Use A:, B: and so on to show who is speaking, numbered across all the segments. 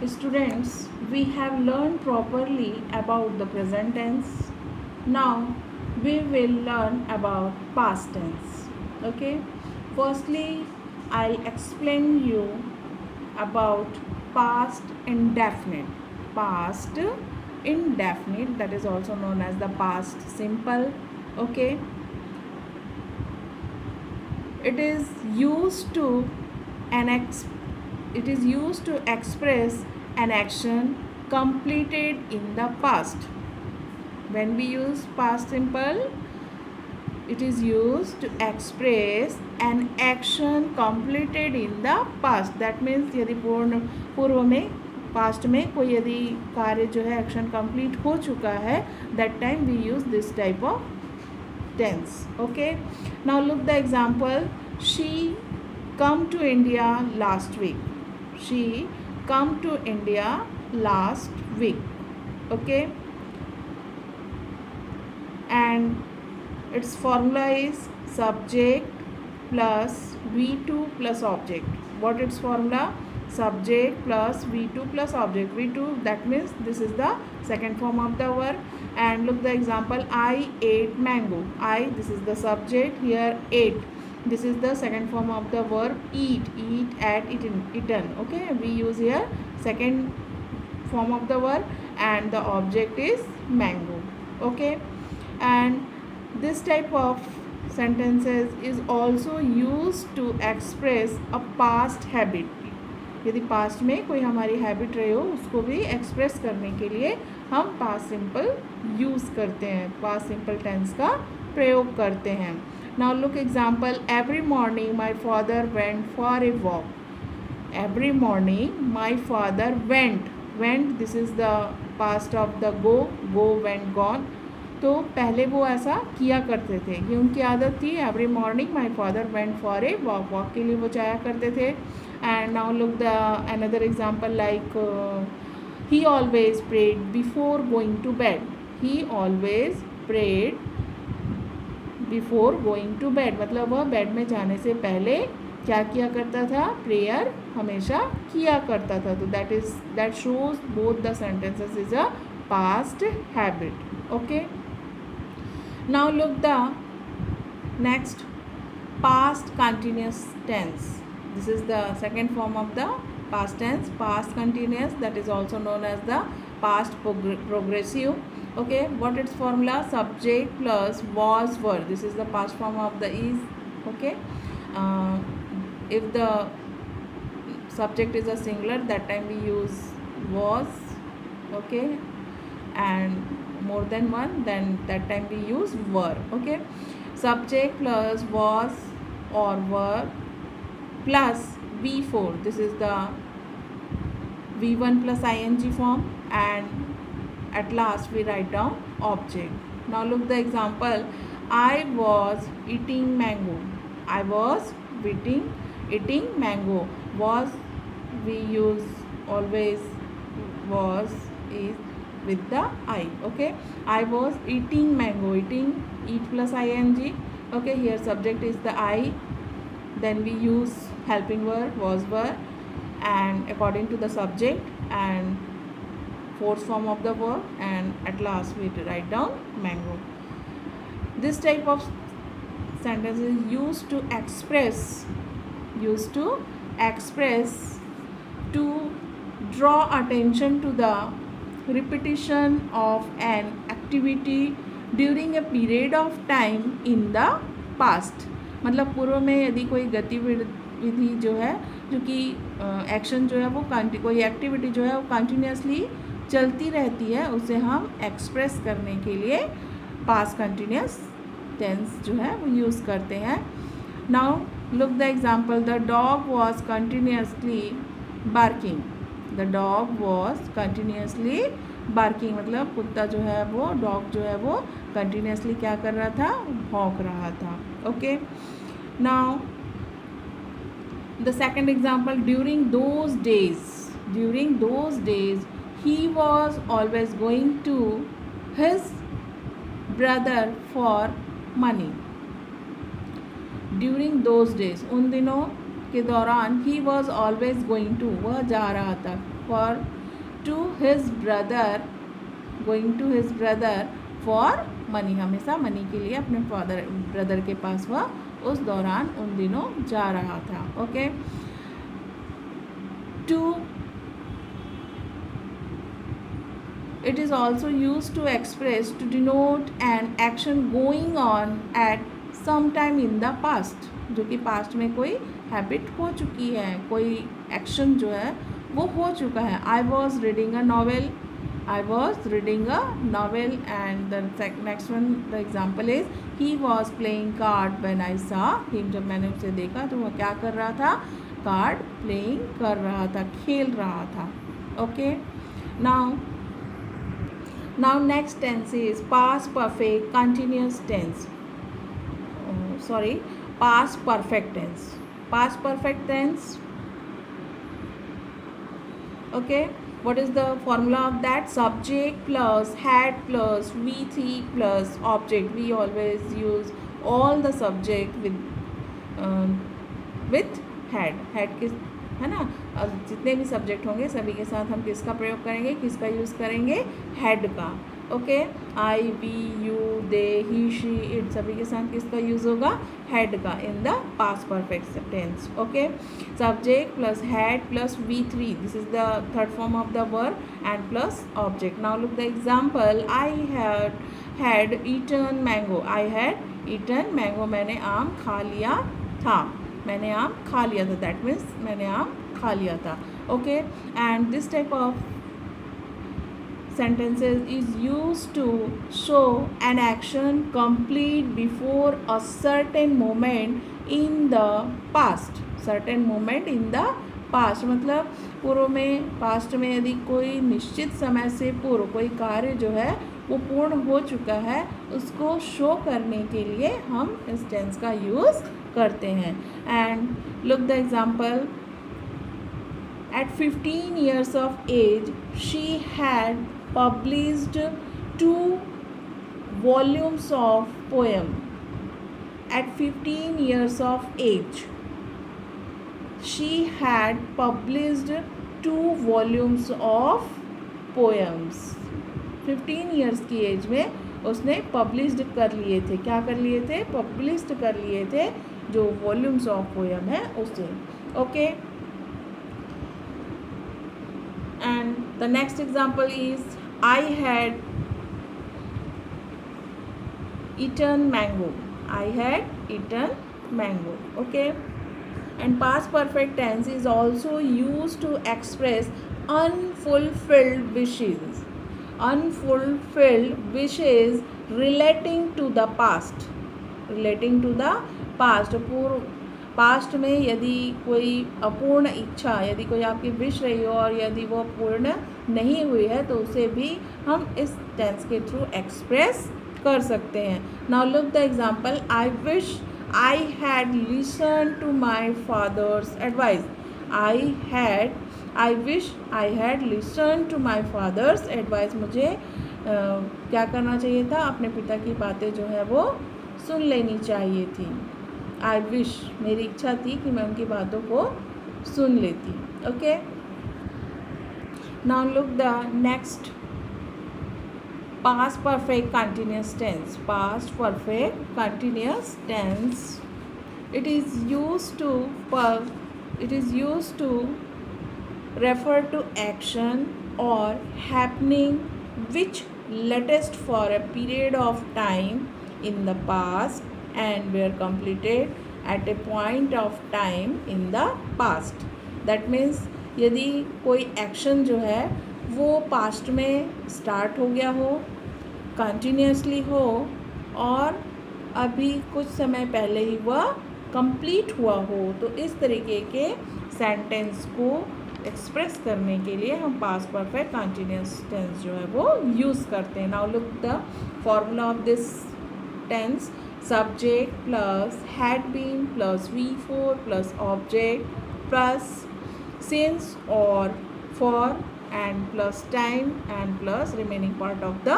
A: Students, we have learned properly about the present tense. Now we will learn about past tense. Okay. Firstly, I'll explain you about past indefinite. Past indefinite, that is also known as the past simple. Okay. It is used to an it is used to express an action completed in the past. When we use past simple, it is used to express an action completed in the past. That means यदि पूर्व में past में कोई यदि कार्य जो है action complete हो चुका है, that time we use this type of tense. Okay, now look the example. She come to India last week. She come to India last week. Okay, and its formula is subject plus V2 plus object. What its formula? Subject plus V2 plus object. V2, that means this is the second form of the verb. And look the example, I ate mango. I, this is the subject, here ate, this is the second form of the verb eat. Eat, at, eaten. Okay, we use here second form of the verb and the object is mango. Okay, and this type of sentences is also used to express a past habit. यदि past में कोई हमारी habit रही हो उसको भी express करने के लिए हम पास्ट सिंपल यूज़ करते हैं, पास्ट सिंपल टेंस का प्रयोग करते हैं. Now look example, every morning my father went for a walk. Every morning my father went, this is the past of the go went gone. तो पहले वो ऐसा किया करते थे, ये उनकी आदत थी. Every morning my father went for a walk, walk के लिए वो जाया करते थे. And now look the another example, like he always prayed before going to bed. He always prayed before going to bed, मतलब वह बेड में जाने से पहले क्या किया करता था? प्रेयर हमेशा किया करता था. तो that shows both the sentences is a past habit. Okay, now look the next, past continuous tense. This is the second form of the past tense, past continuous, that is also known as the past progressive. Okay, what its formula? Subject plus was were, this is the past form of the is. Okay, if the subject is a singular, that time we use was. Okay, and more than one, then that time we use were. Okay, subject plus was or were plus V4, this is the V1 plus ing form, and at last we write down object. Now look the example, I was eating mango. I was eating mango. Was, we use always was, is with the I. Okay, I was eating mango. Eating, eat plus ing. Okay, here subject is the I, then we use helping verb was were, and according to the subject and fourth form of the verb, and at last we write down mango. This type of sentence is used to express, to draw attention to the repetition of an activity during a period of time in the past. मतलब पूर्व में यदि कोई गतिविधि जो है, जो कि एक्शन जो है वो कोई एक्टिविटी जो है वो कंटिन्यूसली चलती रहती है, उसे हम एक्सप्रेस करने के लिए पास्ट कंटिन्यूस टेंस जो है वो यूज़ करते हैं. Now look the example, the dog was continuously barking. The dog was continuously barking, मतलब कुत्ता जो है वो, डॉग जो है वो कंटिन्यूसली क्या कर रहा था? भौंक रहा था. Okay, now the second example, during those days he was always going to his brother for money. During those days, उन दिनों के दौरान he was always going to, वह जा रहा था, for to his brother, going to his brother for money, हमेशा money के लिए अपने फादर ब्रदर के पास वह उस दौरान उन दिनों जा रहा था. Okay, two, it is also used to express, to denote an action going on at some time in the past, जो कि पास्ट में कोई हैबिट हो चुकी है, कोई एक्शन जो है वो हो चुका है. I was reading a novel, I was reading a novel. And the next one, the example is he was playing card when I सा हिम, जब मैंने उसे देखा तो वह क्या कर रहा था, कार्ड प्लेइंग कर रहा था, खेल रहा था. Okay, now next tense is past perfect continuous tense, past perfect tense. Past perfect tense, okay, what is the formula of that? Subject plus had plus V3 plus object. We always use all the subject with had किस, है ना, जितने भी subject होंगे सभी के साथ हम किसका प्रयोग करेंगे, किसका यूज़ करेंगे, हैड का. Okay, I, we, you, they, he, she, it, सभी के साथ किसका यूज़ होगा, हैड का, in the past perfect tense. Okay, subject plus had plus V3, this is the third form of the verb, and plus object. Now look the example, I had eaten mango, I had eaten mango, मैंने आम खा लिया था, मैंने आम खा लिया था, दैट मीन्स मैंने आम खा लिया था. Okay, and this type of sentences is used to show an action complete before a certain moment in the past. certain moment in the past मतलब पूर्व में, पास्ट में यदि कोई निश्चित समय से पूर्व कोई कार्य जो है वो पूर्ण हो चुका है, उसको शो करने के लिए हम इस टेंस का यूज़ करते हैं. And look the example, at 15 years of age she had published 2 volumes of poem. At 15 years of age she had published 2 volumes of poems. 15 years की एज में उसने पब्लिश्ड कर लिए थे, क्या कर लिए थे, पब्लिश्ड कर लिए थे जो वॉल्यूम्स ऑफ पोएम है उसे. Okay, and the next example is I had eaten mango, I had eaten mango. Okay, and past perfect tense is also used to express unfulfilled wishes, unfulfilled wishes relating to the past, relating to the past. पूर्व past में यदि कोई अपूर्ण इच्छा, यदि कोई आपकी wish रही हो और यदि वो पूर्ण नहीं हुई है तो उसे भी हम इस टेंस के थ्रू एक्सप्रेस कर सकते हैं. Now look the example, I wish I had listen to my father's advice. I wish I had listen to my father's advice, मुझे क्या करना चाहिए था, अपने पिता की बातें जो है वो सुन लेनी चाहिए थी. आई विश, मेरी इच्छा थी कि मैं उनकी बातों को सुन लेती. Okay, now look the next, past perfect continuous tense. Past perfect continuous tense, it is used to refer to action or happening which latest for a period of time in the past and were completed at a point of time in the past. That means यदि कोई action जो है वो past में start हो गया हो, continuously हो और अभी कुछ समय पहले ही वह कंप्लीट हुआ हो, तो इस तरीके के सेंटेंस को एक्सप्रेस करने के लिए हम पास्ट परफेक्ट कंटिन्यूस टेंस जो है वो यूज़ करते हैं. Now look the formula of this tense, subject plus had been plus V4 plus object plus since or for and plus time and plus remaining part of the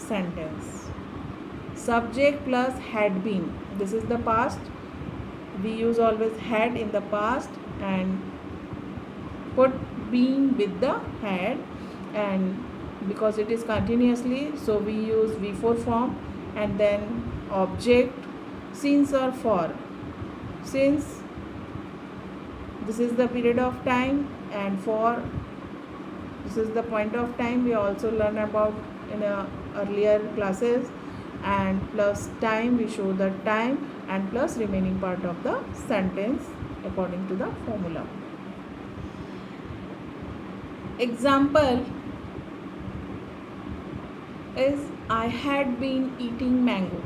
A: sentence. Subject plus had been, this is the past. we use always had in the past and put been with the had, and because it is continuously, so we use V4 form. And then object, since or for. Since, this is the period of time, and for, this is the point of time. We also learn about in earlier classes. And plus time, we show the time, and plus remaining part of the sentence according to the formula. Example is I had been eating mango.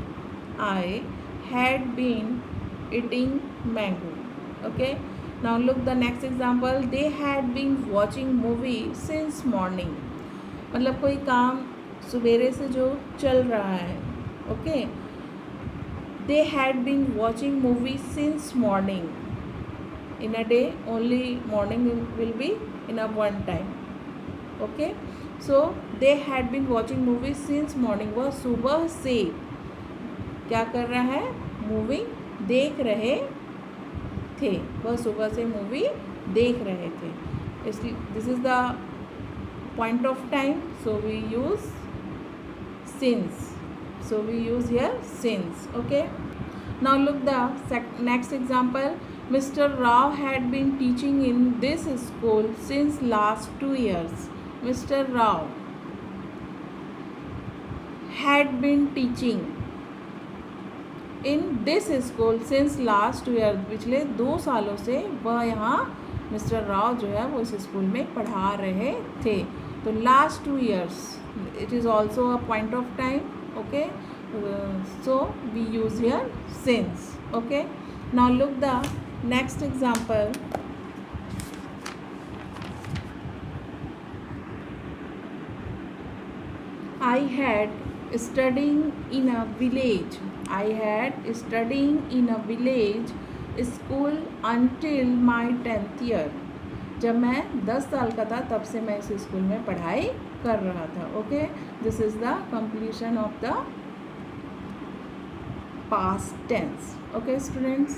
A: I had been eating mango. Okay. Now look the next example. They had been watching movie since morning. मतलब कोई काम सुबेरे से जो चल रहा है. Okay. They had been watching movie since morning. In a day, only morning will be in a one time. Okay. So they had been watching movie since morning. वह सुबह से क्या कर रहा है? मूवी देख रहे थे. वह सुबह से मूवी देख रहे थे. इसलिए this is the point of time, so we use since. So we use here since. Okay. Now look the next example. Mr. Rao had been teaching in this school since last 2 years. Mr. Rao had been teaching in this school since last 2 years. पिछले 2 सालों से वह यहाँ mister Rao जो है वो इस school में पढ़ा रहे थे. तो last 2 years, it is also a point of time. Okay. So we use here since. Okay. Now look the next example. I had studying in a village. I had studying in a village school until my 10th year. जब मैं 10 साल का था तब से मैं इस school में पढ़ाई कर रहा था. Okay. This is the completion of the past tense. Okay students.